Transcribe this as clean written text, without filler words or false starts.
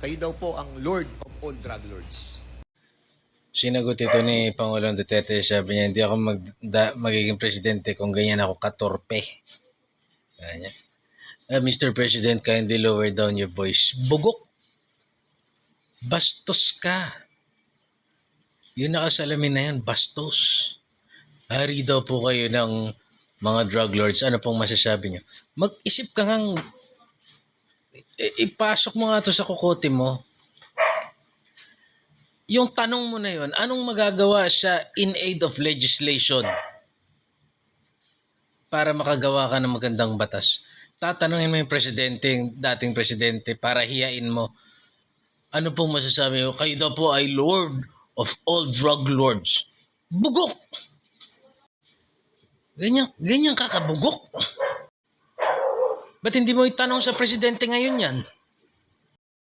Kayo daw po ang Lord of all drug lords. Sinagot ito ni Pangulong Duterte. Sabi niya, hindi ako magiging presidente kung ganyan ako katorpe. Ganyan. Mr. President, kindly lower down your voice. Bugok! Bastos ka! Yung nakasalamin na yan, bastos. Hari daw po kayo ng mga drug lords. Ano pong masasabi niyo? Mag-isip ka ngang ipasok mo nga to sa kukote mo. Yung tanong mo na yun, anong magagawa siya in aid of legislation para makagawa ka ng magandang batas? Tatanungin mo yung presidente, yung dating presidente, para hiyain mo. Ano pong masasabi mo? Kayo daw po ay Lord of all drug lords. Bugok! Ganyan kakabugok. Ba't hindi mo itanong sa presidente ngayon yan?